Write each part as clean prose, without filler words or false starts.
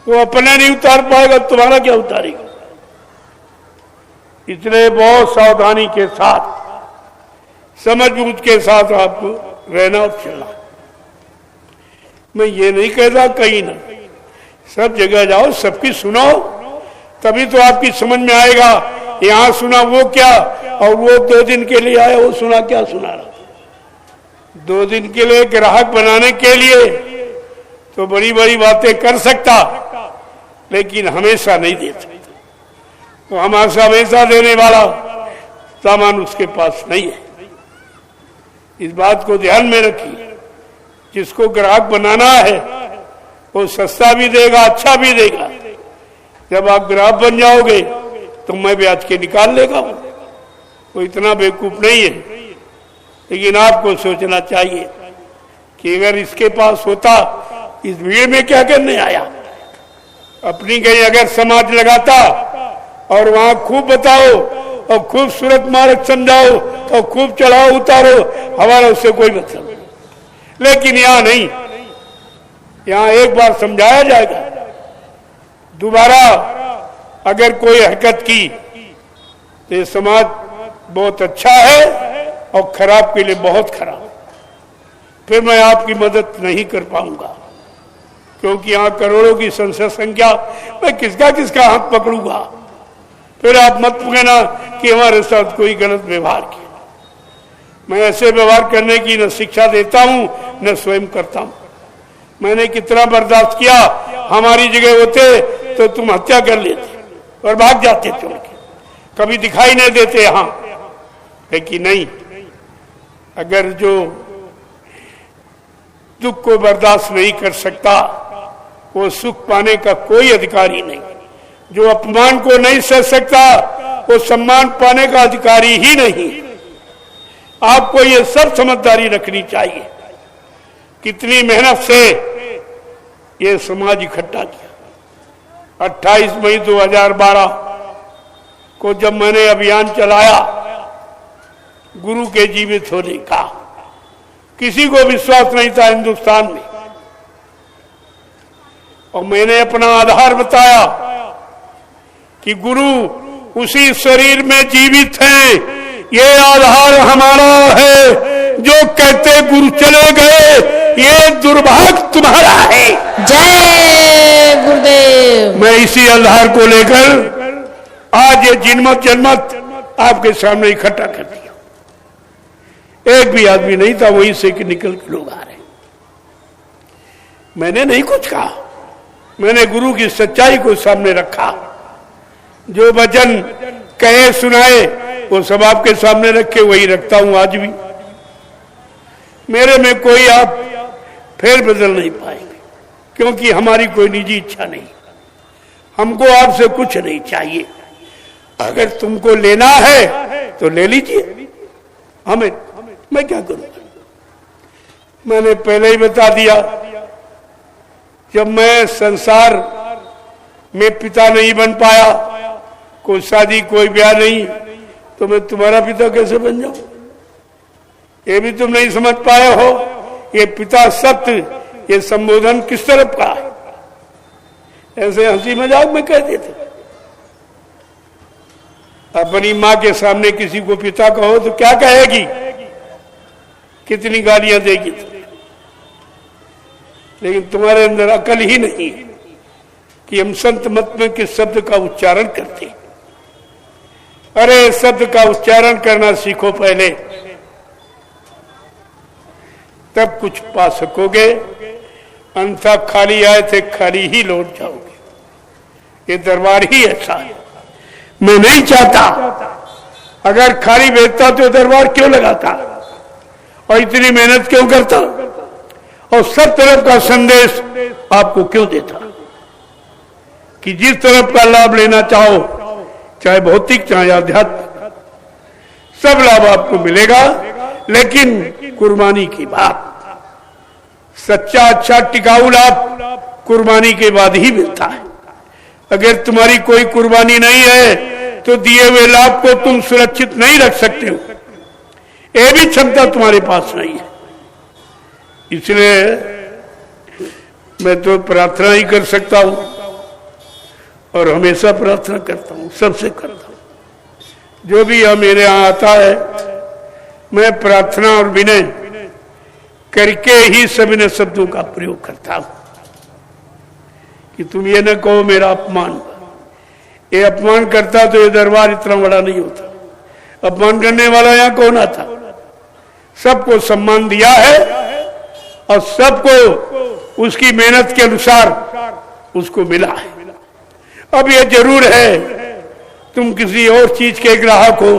वो अपना नहीं उतार पाएगा, तुम्हारा क्या उतारेगा। इसलिए बहुत सावधानी के साथ, समझ बूझ के साथ आपको रहना और चलना। मैं ये नहीं कहता कहीं ना, सब जगह जाओ, सबकी सुनो, तभी तो आपकी समझ में आएगा। यहाँ सुना वो क्या, और वो 2 दिन के लिए आया, वो सुना क्या सुना रहा। 2 दिन के लिए ग्राहक बनाने के लिए तो बड़ी बड़ी बातें कर सकता, लेकिन हमेशा नहीं दे सकता। तो हमेशा देने वाला सामान उसके पास नहीं है। इस बात को ध्यान में रखिए। जिसको ग्राहक बनाना है वो सस्ता भी देगा, अच्छा भी देगा। जब आप ग्राहक बन जाओगे तो मैं ब्याज के निकाल लेगा। वो इतना बेवकूफ नहीं है। लेकिन आपको सोचना चाहिए कि अगर इसके पास होता, इस भीड़ में क्या करने आया। अपनी कहीं अगर समाज लगाता और वहां खूब बताओ और खूब सूरत मार्ग समझाओ और खूब चढ़ाओ उतारो, हमारा उससे कोई मतलब नहीं। लेकिन यहाँ नहीं, यहाँ एक बार समझाया जाएगा, दोबारा अगर कोई हरकत की तो ये समाज बहुत अच्छा है और खराब के लिए बहुत खराब। फिर मैं आपकी मदद नहीं कर पाऊंगा, क्योंकि यहाँ करोड़ों की संख्या, मैं किसका किसका हाथ पकड़ूंगा। फिर आप मत कहना कि हमारे साथ कोई गलत व्यवहार किया। मैं ऐसे व्यवहार करने की न शिक्षा देता हूं न स्वयं करता हूं। मैंने कितना बर्दाश्त किया। हमारी जगह होते तो तुम हत्या कर लेते और भाग जाते चुन के, कभी दिखाई नहीं देते यहां। लेकिन नहीं, अगर जो दुख को बर्दाश्त नहीं कर सकता वो सुख पाने का कोई अधिकारी नहीं। जो अपमान को नहीं सह सकता वो सम्मान पाने का अधिकारी ही नहीं। आपको ये सब समझदारी रखनी चाहिए। कितनी मेहनत से ये समाज इकट्ठा किया। 28 मई 2012 को जब मैंने अभियान चलाया गुरु के जीवित होने का, किसी को विश्वास नहीं था हिंदुस्तान में। और मैंने अपना आधार बताया कि गुरु उसी शरीर में जीवित है। ये आधार हमारा है। जो कहते गुरु चले गए, ये दुर्भाग्य तुम्हारा है। जय गुरुदेव। मैं इसी आधार को लेकर आज ये जनमत आपके सामने इकट्ठा कर दिया। एक भी आदमी नहीं था, वहीं से कि निकल के लोग आ रहे। मैंने नहीं कुछ कहा, मैंने गुरु की सच्चाई को सामने रखा। जो वचन कहे सुनाए वो सब आपके सामने रखे, वही रखता हूं आज भी। मेरे में कोई आप फेर बदल नहीं पाएंगे, क्योंकि हमारी कोई निजी इच्छा नहीं। हमको आपसे कुछ नहीं चाहिए। अगर तुमको लेना है तो ले लीजिए, हमें मैं क्या करूं। मैंने पहले ही बता दिया, जब मैं संसार में पिता नहीं बन पाया, कोई शादी कोई ब्याह नहीं, तो मैं तुम्हारा पिता कैसे बन जाऊं। ये भी तुम नहीं समझ पाए हो। ये पिता सत्य, ये संबोधन किस तरफ का है। ऐसे हंसी मजाक में कह देते। अपनी माँ के सामने किसी को पिता कहो तो क्या कहेगी, कितनी गालियां देगी। लेकिन तुम्हारे अंदर अकल ही नहीं कि हम संत मत में किस शब्द का उच्चारण करते। अरे शब्द का उच्चारण करना सीखो पहले, तब कुछ पा सकोगे। अन्यथा खाली आए थे खाली ही लौट जाओगे। ये दरबार ही ऐसा है। मैं नहीं चाहता, अगर खाली भेजता तो दरबार क्यों लगाता और इतनी मेहनत क्यों करता और सब तरफ का संदेश आपको क्यों देता कि जिस तरफ का लाभ लेना चाहो, चाहे भौतिक चाहे आध्यात्मिक, सब लाभ आपको मिलेगा। लेकिन कुर्बानी की बात, सच्चा अच्छा टिकाऊ लाभ कुर्बानी के बाद ही मिलता है। अगर तुम्हारी कोई कुर्बानी नहीं है तो दिए हुए लाभ को तुम सुरक्षित नहीं रख सकते हो। ये भी क्षमता तुम्हारे पास नहीं है। इसलिए मैं तो प्रार्थना ही कर सकता हूं और हमेशा प्रार्थना करता हूं, सबसे करता हूं। जो भी यह मेरे यहां आता है, मैं प्रार्थना और विनय करके ही सभी शब्दों का प्रयोग करता हूं कि तुम ये न कहो मेरा अपमान। ये अपमान करता तो ये दरबार इतना बड़ा नहीं होता। अपमान करने वाला यहां कौन आता? सबको सम्मान दिया है और सबको उसकी मेहनत के अनुसार उसको मिला है। अब ये जरूर है तुम किसी और चीज के ग्राहक हो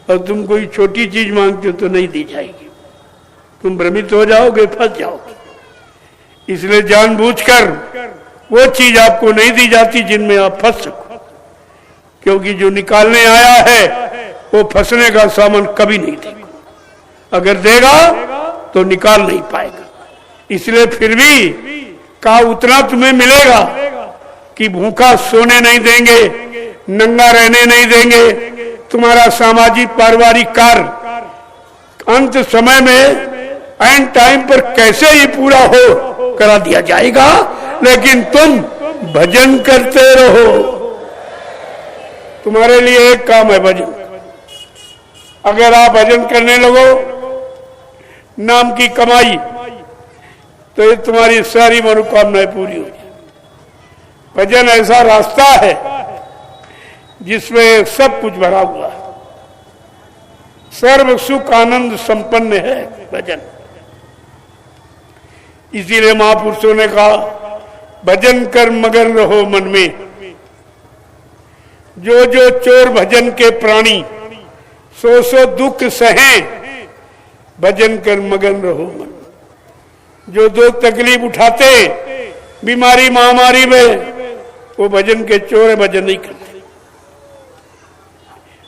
और तुम कोई छोटी चीज मांगते हो तो नहीं दी जाएगी, तुम भ्रमित हो जाओगे, फंस जाओगे। इसलिए जानबूझकर वो चीज आपको नहीं दी जाती जिनमें आप फंस सको, क्योंकि जो निकालने आया है वो फंसने का सामान कभी नहीं देगा। अगर देगा तो निकाल नहीं पाएगा। इसलिए फिर भी का उतना तुम्हें मिलेगा कि भूखा सोने नहीं देंगे, नंगा रहने नहीं देंगे। तुम्हारा सामाजिक पारिवारिक कार्य अंत समय में एंड टाइम पर कैसे ही पूरा हो करा दिया जाएगा, लेकिन तुम भजन करते रहो। तुम्हारे लिए एक काम है भजन। अगर आप भजन करने लगो, नाम की कमाई, तो ये तुम्हारी सारी मनोकामनाएं पूरी हो जाए। भजन ऐसा रास्ता है जिसमें सब कुछ भरा हुआ है, सर्व सुख आनंद संपन्न है भजन। इसीलिए महापुरुषों ने कहा, भजन कर मगन रहो मन में, जो जो चोर भजन के प्राणी, सो सो दुख सहें, भजन कर मगन रहो मन। जो दो तकलीफ उठाते बीमारी महामारी में, वो भजन के चोर है, भजन नहीं करते।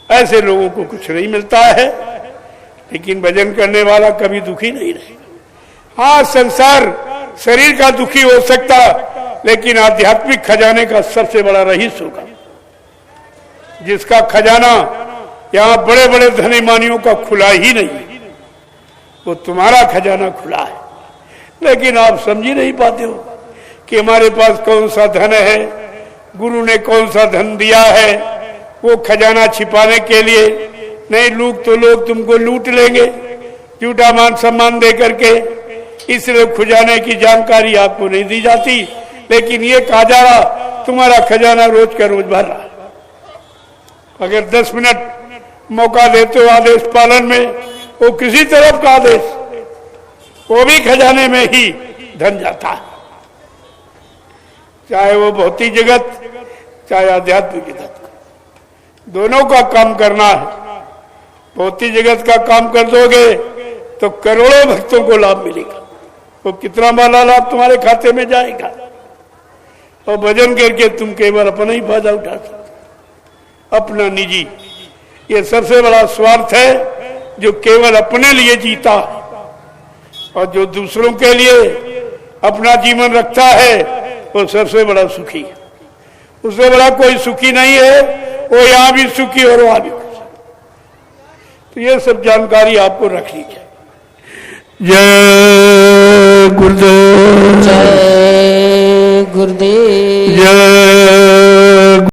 ऐसे लोगों को कुछ नहीं मिलता है, लेकिन भजन करने वाला कभी दुखी नहीं रहेगा। हाँ, संसार शरीर का दुखी हो सकता, लेकिन आध्यात्मिक खजाने का सबसे बड़ा रईस होगा, जिसका खजाना यहाँ बड़े बड़े धनीमानियों का खुला ही नहीं, वो तुम्हारा खजाना खुला है। लेकिन आप समझ ही नहीं पाते हो कि हमारे पास कौन सा धन है, गुरु ने कौन सा धन दिया है। वो खजाना छिपाने के लिए नहीं, लोग तुमको लूट लेंगे झूठा मान सम्मान दे करके। इसलिए खजाने की जानकारी आपको नहीं दी जाती, लेकिन ये कहा जा रहा तुम्हारा खजाना रोज का रोज भर रहा। अगर 10 मिनट मौका देते हो आदेश पालन में, वो किसी तरफ का आदेश, वो भी खजाने में ही धन जाता है। चाहे वो भौतिक जगत, चाहे आध्यात्मिक जगत, दोनों का काम करना है। भौतिक जगत का काम कर दोगे तो करोड़ों भक्तों को लाभ मिलेगा, वो कितना माला लाभ तुम्हारे खाते में जाएगा। और भजन करके तुम केवल अपना ही फायदा उठा सकते, अपना निजी। ये सबसे बड़ा स्वार्थ है जो केवल अपने लिए जीता है, और जो दूसरों के लिए अपना जीवन रखता है वो सबसे बड़ा सुखी है। उससे बड़ा कोई सुखी नहीं है, वो यहां भी सुखी और वहां भी। तो ये सब जानकारी आपको रखनी चाहिए। जय गुरुदेव, जय गुरुदेव, जय